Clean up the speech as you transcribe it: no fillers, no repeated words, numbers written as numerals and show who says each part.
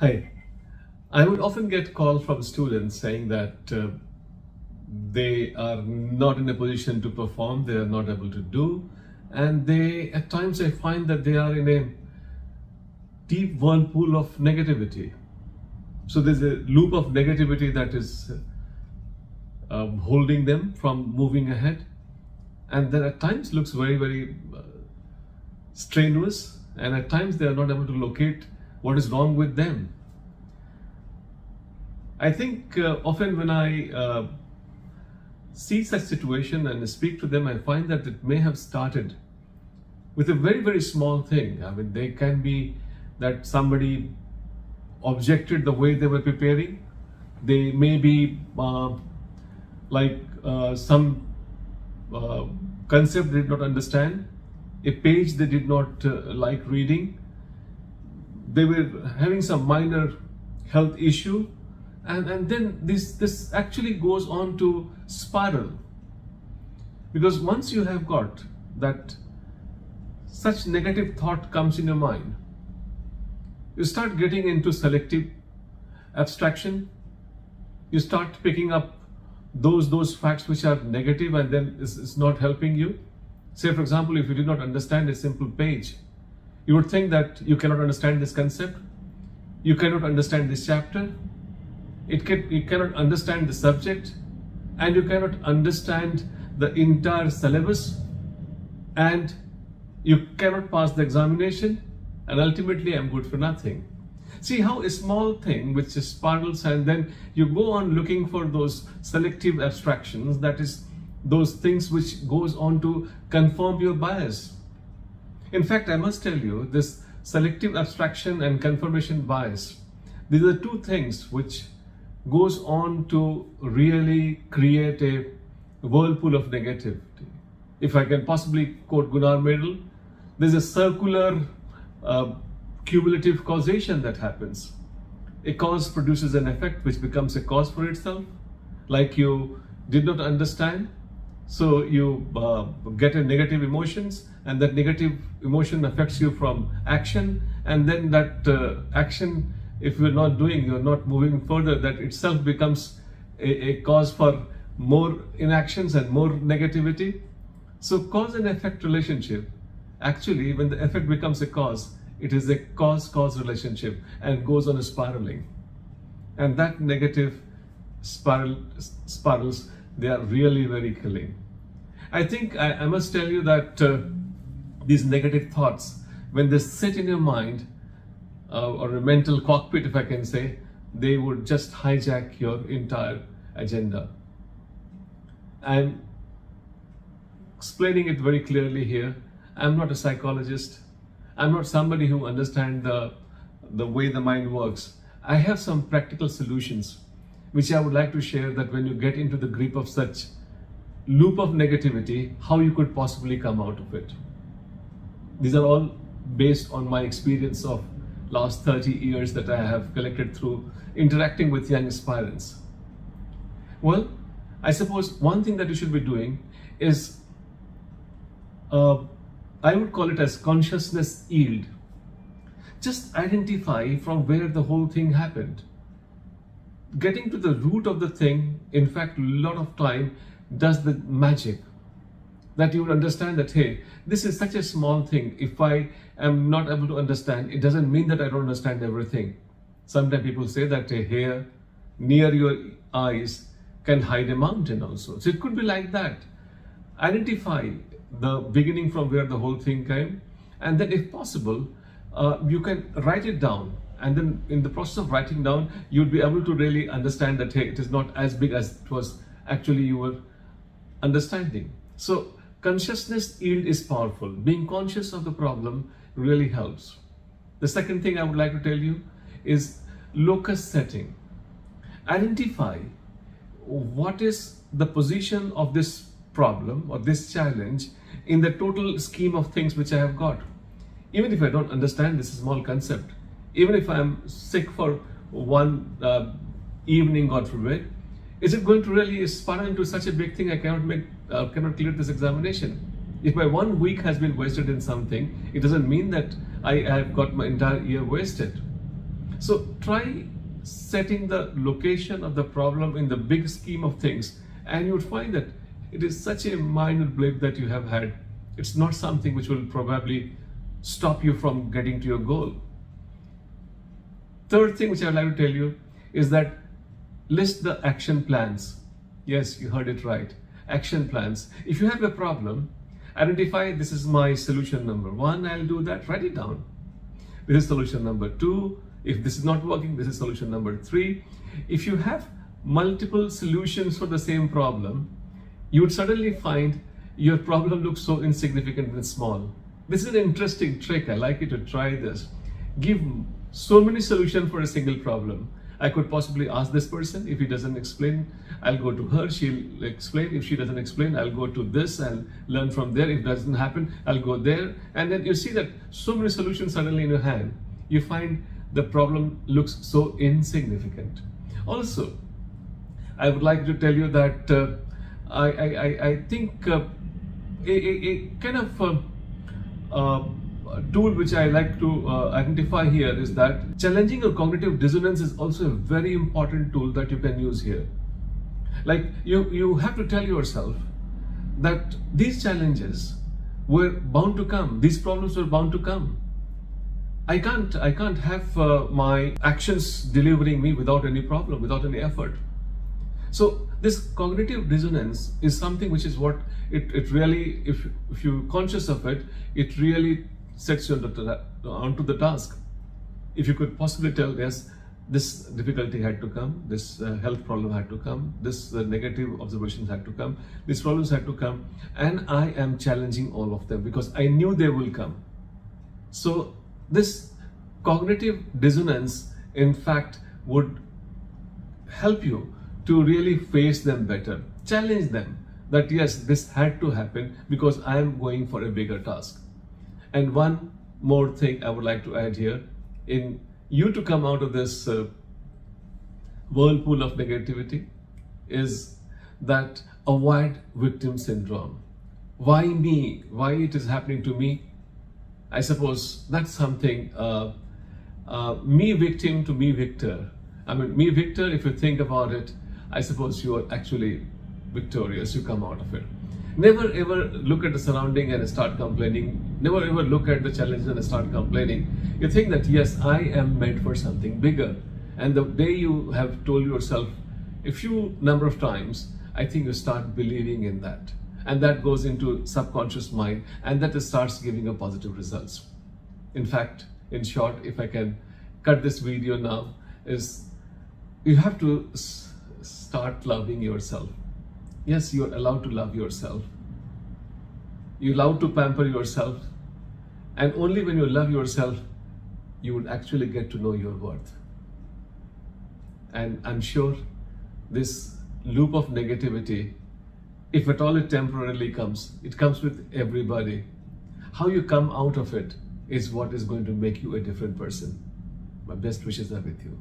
Speaker 1: Hi, I would often get calls from students saying that they are not in a position to perform, they are not able to do, and at times I find that they are in a deep whirlpool of negativity. So there's a loop of negativity that is holding them from moving ahead, and that at times looks very strenuous, and at times they are not able to locate what is wrong with them. I think often when I see such situation and speak to them, I find that it may have started with a very small thing. I mean, they can be that somebody objected the way they were preparing. They may be some concept they did not understand, a page they did not like reading. They were having some minor health issue, and then this actually goes on to spiral, because once you have got that such negative thought comes in your mind, you start getting into selective abstraction. You start picking up those facts which are negative, and then it's not helping you. Say, for example, if you did not understand a simple page, you would think that you cannot understand this concept, you cannot understand this chapter, you cannot understand the subject, and you cannot understand the entire syllabus, and you cannot pass the examination, and ultimately I'm good for nothing. See how a small thing which spirals, and then you go on looking for those selective abstractions, that is those things which goes on to confirm your bias. In fact, I must tell you, this selective abstraction and confirmation bias, these are two things which goes on to really create a whirlpool of negativity. If I can possibly quote Gunnar Madel, there's a circular cumulative causation that happens. A cause produces an effect which becomes a cause for itself. Like you did not understand, so you get a negative emotions, and that negative emotion affects you from action, and then that action, if you're not doing, you're not moving further, that itself becomes a cause for more inactions and more negativity. So cause and effect relationship, actually when the effect becomes a cause, it is a cause-cause relationship and goes on a spiraling. And that negative spirals, they are really very killing. I think I must tell you that these negative thoughts, when they sit in your mind, or a mental cockpit, if I can say, they would just hijack your entire agenda. I'm explaining it very clearly here. I'm not a psychologist. I'm not somebody who understands the way the mind works. I have some practical solutions which I would like to share, that when you get into the grip of such loop of negativity, how you could possibly come out of it. These are all based on my experience of last 30 years that I have collected through interacting with young aspirants. Well, I suppose one thing that you should be doing is, I would call it as consciousness yield. Just identify from where the whole thing happened. Getting to the root of the thing, in fact, a lot of time does the magic. That you would understand that, hey, this is such a small thing. If I am not able to understand, it doesn't mean that I don't understand everything. Sometimes people say that a hair near your eyes can hide a mountain also. So it could be like that. Identify the beginning from where the whole thing came, and then if possible, you can write it down. And then in the process of writing down, you'd be able to really understand that, hey, it is not as big as it was actually you were understanding. So consciousness yield is powerful. Being conscious of the problem really helps. The second thing I would like to tell you is locus setting. Identify what is the position of this problem or this challenge in the total scheme of things which I have got. Even if I don't understand this small concept, even if I am sick for one evening, God forbid, is it going to really spiral into such a big thing I cannot clear this examination? If my 1 week has been wasted in something, it doesn't mean that I have got my entire year wasted. So try setting the location of the problem in the big scheme of things, and you would find that it is such a minor blip that you have had. It's not something which will probably stop you from getting to your goal. Third thing which I would like to tell you is that list the action plans. Yes, you heard it right. Action plans. If you have a problem, identify this is my solution number 1, I'll do that, write it down. This is solution number 2. If this is not working, this is solution number 3. If you have multiple solutions for the same problem, you would suddenly find your problem looks so insignificant and small. This is an interesting trick. I like you to try this. Give so many solutions for a single problem. I could possibly ask this person. If he doesn't explain, I'll go to her, she'll explain. If she doesn't explain, I'll go to this and learn from there. If it doesn't happen, I'll go there. And then you see that so many solutions suddenly in your hand. You find the problem looks so insignificant. Also, I would like to tell you that I think a kind of tool which I like to identify here is that challenging your cognitive dissonance is also a very important tool that you can use here. Like you have to tell yourself that these challenges were bound to come, these problems were bound to come. I can't have my actions delivering me without any problem, without any effort. So this cognitive dissonance is something which is what it really, if you're conscious of it, it really sets you onto the task. If you could possibly tell, yes, this difficulty had to come, this health problem had to come, this negative observations had to come, these problems had to come, and I am challenging all of them because I knew they will come. So this cognitive dissonance, in fact, would help you to really face them better. Challenge them that yes, this had to happen because I am going for a bigger task. And one more thing I would like to add here, in you to come out of this whirlpool of negativity, is that avoid victim syndrome. Why me? Why it is happening to me? I suppose that's something, me victim to me victor. I mean, me victor, if you think about it, I suppose you are actually victorious, you come out of it. Never ever look at the surrounding and start complaining. Never ever look at the challenges and start complaining. You think that yes, I am meant for something bigger. And the day you have told yourself a few number of times, I think you start believing in that. And that goes into subconscious mind, and that starts giving you positive results. In fact, in short, if I can cut this video now, is you have to start loving yourself. Yes, you are allowed to love yourself. You're allowed to pamper yourself. And only when you love yourself, you would actually get to know your worth. And I'm sure this loop of negativity, if at all it temporarily comes, it comes with everybody. How you come out of it is what is going to make you a different person. My best wishes are with you.